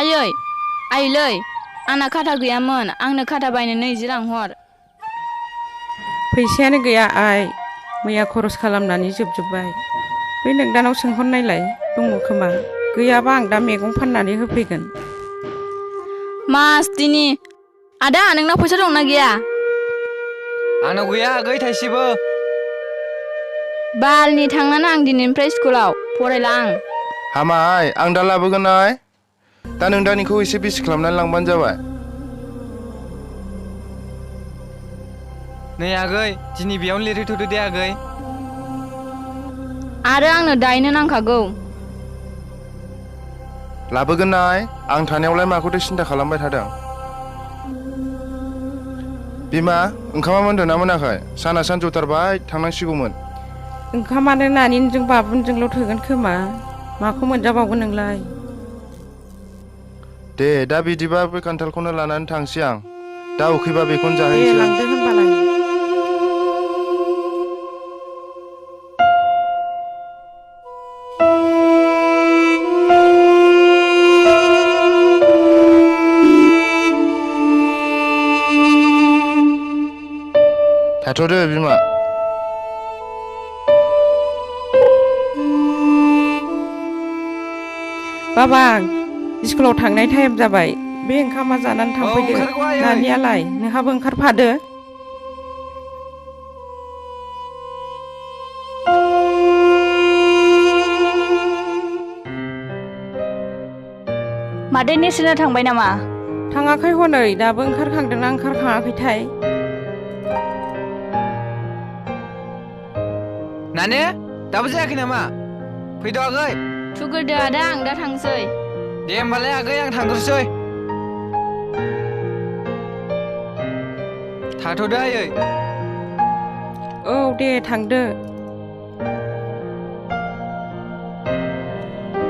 आयै आइलै आंना खाथा गैयामोन आंनो खाथा बायनो 20 रां हर फैसायानो गैया आइ मैया खरस खालामनानै जोबजोब्बाय बै नोंदानाव सोंहरनायलाय दङ खोमा गैयाबा आं दा मैगं फाननानै होफैगोन मासदिनि आदा नोंनाव फैसा दंना गैया आंनाव गैया आगै थाइसेबो बालनि थांनानै आं दिनैनिफ्राय स्कुलाव फरायला आं हामा आइ आं दा लाबोगोन आइ दा नोंदानिखौ एसे बेसि खालामनानै लांबानो जाबाय नै आगै दिनै बेयावनो लिरहैथ'दो दे आगै आरो आंनो दायनो नांखागौ लाबोगोन ना आइ आं थानायावलाय माखौथो सिन्था खालामबाय थादों बिमा ओंखामा मोनदों ना मोनाखै साना सानजौथारबाय थांनांसिगौमोन ओंखामानो नानिजों बाबुनजोंल' थोगोन खोमा माखौ मोनजाबावगोन नोंलाय दे दा बिदिबा बे खान्थालखौनो लानानै थांसै आं दा उखैबा बेखौनो दे जाहैनोसै लांदो होनबालाय थाथ'दो बिमा बाबा स्कुलाव थांनाय टाइम जाबाय बे ओंखामा जानानै थांफैदो ओंखारगौ आयै नानियालाय नोंहाबो ओंखारफादो मादै नेर्सोना थांबाय नामा थाङाखै हनै दाबो ओंखारखांदोंना ओंखारखाङाखैथाय नाने दाबो जायाखै नामा फैद' आगै थुगोरदो आदा आं दा थांसै दे होमबालाय आगै आं थांग्रोसै थाथ'दो आयै औ दे थांदो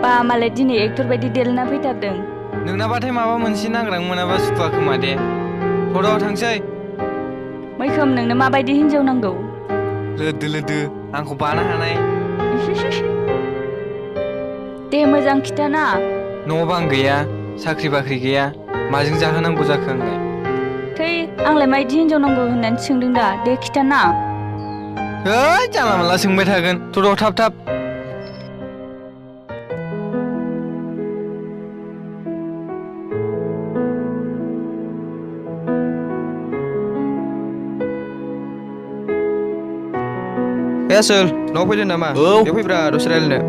बा मालाय दिनै एक्टर बायदि देलायना फैथारदों नोंनाबाथाय माबा मोनसे नांग्रां मोनाबा सुखुवा खोमा दे थ'द' थांसै मैखोम नोंनो माबायदि हिन्जाव नांगौ लोदो लोदो आंखौ बानो हानाय दे मोजां खिथाना न' बां गैया साख्रि बाख्रि गैया माजों जाहोनांगौ जाखो आंलाय थै आंलाय मायदि हिन्जाव नांगौ होननानै सोंदों दा दे खिथाना है जानला मोनला सोंबाय थागोन थ'द' थाब थाब आसोल न'आव फैदों नामा औ दे फैब्रा दसे रायलायनो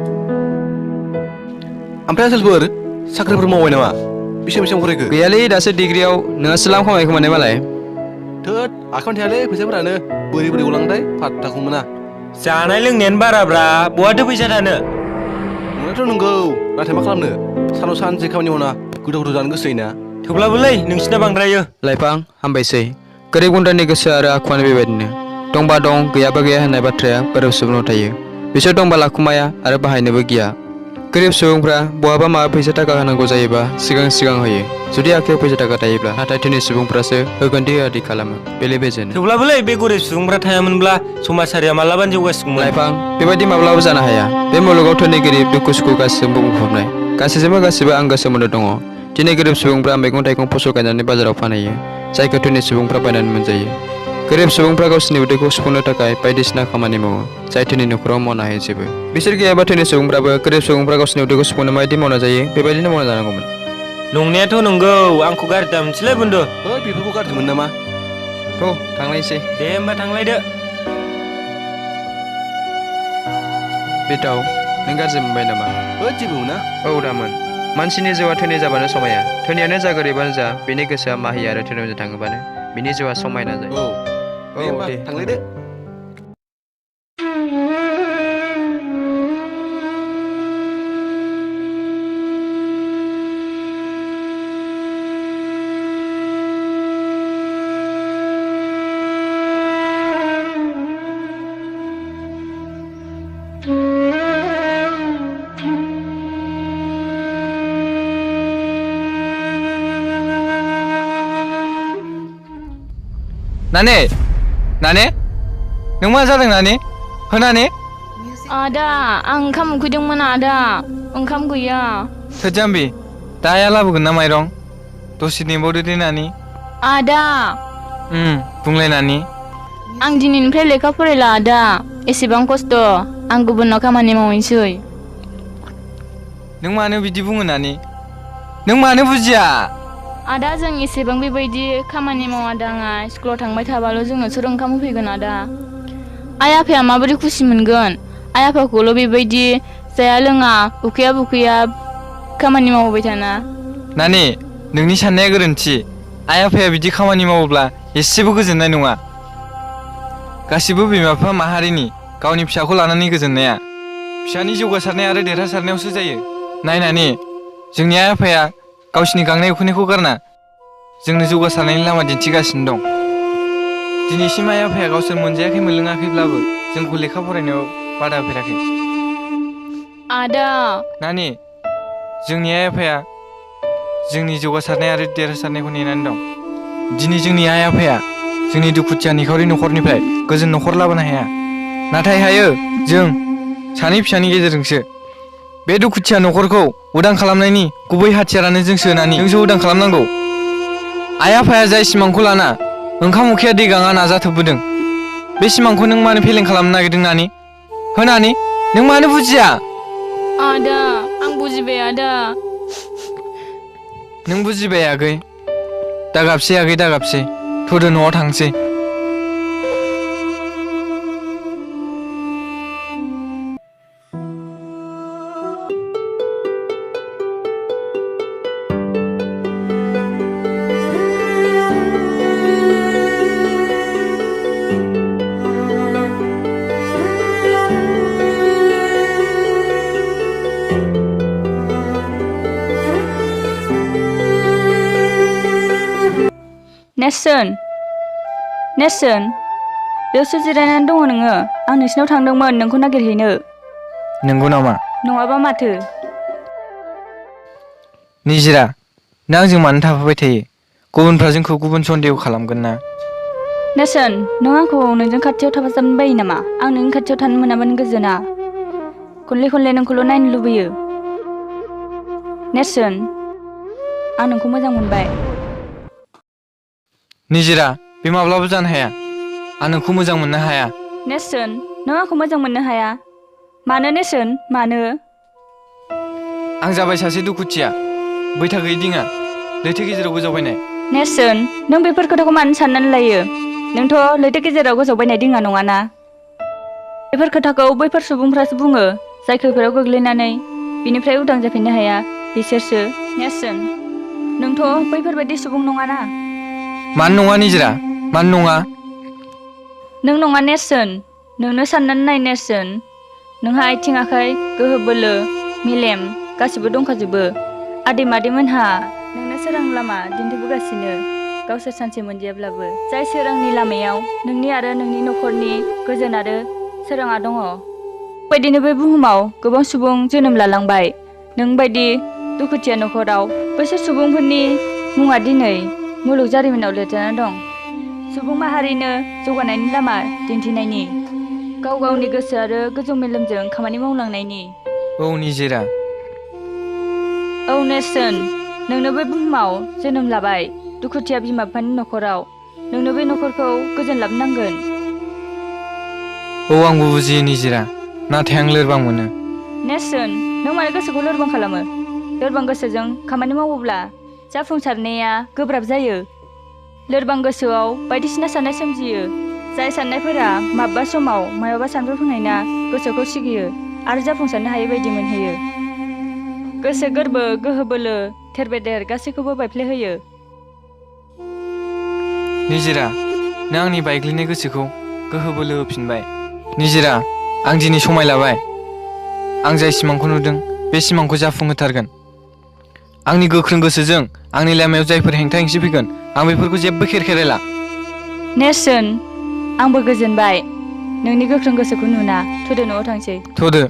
ओमफ्राय आसोलफोर साख्रिफोर मावबाय नामा बेसेबां फरायखो गैयालै दासो डिग्रियाव नोंहासो लाम खामायखो माने मालाय थोद आखायावनो थायालै फैसाफोरानो बोरै बोरै गलांथाय फात्ताखौ मोना जानाय लोंनायानो बाराब्रा बहाथो फैसा थानो नंनायाथ' नंगौ नाथाय मा खालामनो सानाव सानसे खामानि मावना गोदाव गोदाव जानो गोसो जायोना थेवब्लाबोलै नोंसिना बांद्रायो लाइफां हामबायसै गोरिब गुन्द्रानि गोसो आरो आखुआनो बेबायदिनो दंबा दं गैयाबा गैया होननाय बाथ्राया गोरिब सुबुंनाव थायो बिसोर दंबा लाखुमाया आरो बाहायनोबो गिया गोरिब सुबुंफ्रा बहाबा माबा फैसा थाखा होनांगौ जायोबा सिगां होयो जुदि आखायाव फैसा थाखा थायोब्ला नाथाय धोनि सुबुंफ्रासो होगोनदि आदि खालामो बेले बेजेनो थेवब्लाबोलै बे गरिब सुबुंफ्रा थायामोनब्ला समाजारिया मालाबानो जौगासिगौमोन लाइफां बेबायदि माब्लाबो जानो हाया बे मुलुगाव धोनि गोरिब दुखु सुखु गासिबो बुंफबनाय गासैजोंबो आंगो सोमोन्दो दङ दिनै गोरिब सुबुंफ्रा मैगं थाइगं फसल गायनानै बाजाराव फानहैयो जायखौ धोनि सुबुंफ्रा बायनानै मोनजायो गोरिब सुबुंफ्रा गावसोरनि उदैखौ सुफुंनो थाखाय बायदिसिना खामानि मावो जाय धोनि न'खराव मावनो हायो जेबो बिसोर गैयाबा धोनि सुबुंफ्राबो गोरिब सुबुंफ्रा गावसोरनि उदैखौ सुफुंनो माबायदि मावना जायो बेबायदिनो मावना जानांगौमोन नंनायाथ' नंगौ आंखौ गाज्रि दा मोनथिलाय बुन्दु है बेफोरखौ गाज्रिमोन नामा थ' थांलायसै दे होमबा थांलायदो बेटाव नों गाज्रि मोनबाय नामा है जेबो मोना औ दामोन मानसिनि जिउआ धोनि जाबानो समाया धोनियानो जा गोरिबानो जा बिनि गोसोआ माहि आरो धोरोमजों थाङोबानो बिनि जिउआ समायना जायो औ दे होमबा थांलायदो नाने नाने नों मा जादों नाने हो नाने आदा आं ओंखाम उखैदोंमोन आदा ओंखाम गैया थोद जाम्बि दा आइया लाबोगोन ना माइरं दसे नेबावदो दे नानि। आदा बुंलाय नानि। आं दिनैनिफ्राय लेखा फरायला आदा एसेबां खस्थ' आं गुबुनाव खामानि मावहैनोसै। नों मानो बिदि बुङो नानि नों मानो बुजिया। आदा जों एसेबां बेबायदि खामानि मावा दाङा स्कुलाव थांबाय थाबाल' जोङो सोर ओंखाम होफैगोन आदा। आइ आफाया माबोरै खुसि मोनगोन आइ आफाखौल' बेबायदि जाया लोङा उखैया बुखैया खामानि मावबाय थाना। नानि नोंनि साननाया गोरोन्थि आइ आफाया बिदि खामानि मावोब्ला एसेबो गोजोननाय नङा। गासिबो बिमा बिफा माहारिनि गावनि फिसाखौ लानानै गोजोननाया फिसानि जौगासारनाय आरो देरहासारनायावसो जायो। नाय नानि जोंनि आइ आफाया गावसिनि गांनाय उखैनायखौ गारना जोंनो जौगासारनायनि लामा दिन्थिगासिनो दं। दिनैसिम आइ आफाया गावसोर मोनजायाखै मोनलोङाखैब्लाबो जोंखौ लेखा फरायनायाव बादा होफेराखै। आदा नानि जोंनि आइ आफाया जोंनि जौगासारनाय आरो देरहासारनायखौ नेनानै दं। दिनै जोंनि आइ आफाया जोंनि दुखुथिया निखावरि न'खरनिफ्राय गोजोन न'खर लाबोनो हाया नाथाय हायो जों सानै फिसानि गेजेरजोंसो। बे दुखुथिया न'खरखौ उदां खालामनायनि गुबै हाथियारानो जोंसो नानि जोंसो उदां खालामनांगौ। आइ आफाया जाय सिमांखौ लाना ओंखाम उखैया दै गाङा नाजाथाबबोदों बे सिमांखौ नों मानो फेलें खालामनो नागिरदों नानि हो नानि नों मानो बुजिया। आदा आं बुजिबाय आदा। नों बुजिबाय आगै दागाबसै आगै दागाबसै थौदो न'आव थांसै। नेरसोन नेरसोन बेयावसो जिरायनानै दङ नोङो आं नोंसिनाव थांदोंमोन नोंखौ नागिरहैनो। नंगौ नामा? नङाबा माथो। निजिरा नों आंजों मानो थाफाबाय थायो गुबुनफ्रा जोंखौ गुबुन सन्देह खालामगोन ना। नेरसोन नों आंखौ नोंजों खाथियाव थाफाजाबनो बायो नामा? आं नोंनि खाथियाव थानो मोनाबानो गोजोना खनले खनले नोंखौल' नायनो लुबैयो। नेरसोन आं नोंखौ मोजां मोनबाय। निजिरा बे माब्लाबा जानो हाया आं नोंखौ मोजां मोननो हाया। नेरसोन नों आंखौ मोजां मोननो हाया मानो नेरसोन मानो? आं जाबाय सासे दुखुथिया बैथा गैयै दिङा लैथो गेजेराव गोजावबायनाय। नेरसोन नों बेफोर खोथाखौ मानो साननानै लायो? नोंथ' लैथो गेजेराव गोजावबायनाय दिङा नङाना। बेफोर खोथाखौ बैफोर सुबुंफ्रासो बुङो जाय खैफोदाव गोग्लैनानै बिनिफ्राय उदां जाफिननो हाया बिसोरसो। नेरसोन नोंथ' बैफोरबायदि सुबुं नङाना। मानो नङा निजिरा मानो नङा? नों नङा नेरसोन नोंनो साननानै नाय नेरसोन नोंहा आथिं आखाइ गोहो बोलो मेलेम गासिबो दंखाजोबो। आदै मादैमोनहा नोंनो सोरां लामा दिन्थिबोगासिनो गावसोर सानसे मोनजायाब्लाबो जाय सोरांनि लामायाव नोंनि आरो नोंनि न'खरनि गोजोन आरो सोराङा दङ। बेबायदिनो बे बुहुमाव गोबां सुबुं जोनोम लालांबाय नों बायदि दुखुथिया न'खराव। बैसोर सुबुंफोरनि मुङा दिनै मुलुग जारिमिनाव लिरजाना दं सुबुं माहारिनो जौगानायनि लामा दिन्थिनायनि गाव गावनि गोसो आरो गोजौ मेलेमजों खामानि मावलांनायनि। औ निजिरा। औ नेरसोन नोंनो बे बुहुमाव जोनोम लाबाय दुखुथिया बिमा बिफानि न'खराव नोंनो बे न'खरखौ गोजोन लाबोनांगोन। औ आंबो बुजियो निजिरा नाथाय आं लोरबां मोनो। नेरसोन नों मानो गोसोखौ लोरबां खालामो? लोरबां गोसोजों खामानि मावोब्ला जाफुंसारनाया गोब्राब जायो। लोरबां गोसोआव बायदिसिना साननाय सोमजियो जाय साननायफोरा माब्लाबा समाव मायावबा सानफ्रोमफैनायना गोसोखौ सिगियो आरो जाफुंसारनो हायै बायदि मोनहैयो। गोसो गोरबो गोहो बोलो थेर बेदेर गासैखौबो बायफ्लेहोयो। निजिरा नों आंनि बायग्लिनाय गोसोखौ गोहो बोलो होफिनबाय। निजिरा आं दिनै समाय लाबाय आं जाय सिमांखौ नुदों बे सिमांखौ जाफुंहोथारगोन। आंनि गोख्रों गोसोजों आंनि लामायाव जायफोर हेंथा हेंसि फैगोन आं बेफोरखौ जेबो खेरखेरायला। नेरसोन आंबो गोजोनबाय नोंनि गोख्रों गोसोखौ नुना। थौदो न'आव थांसै। थौदो।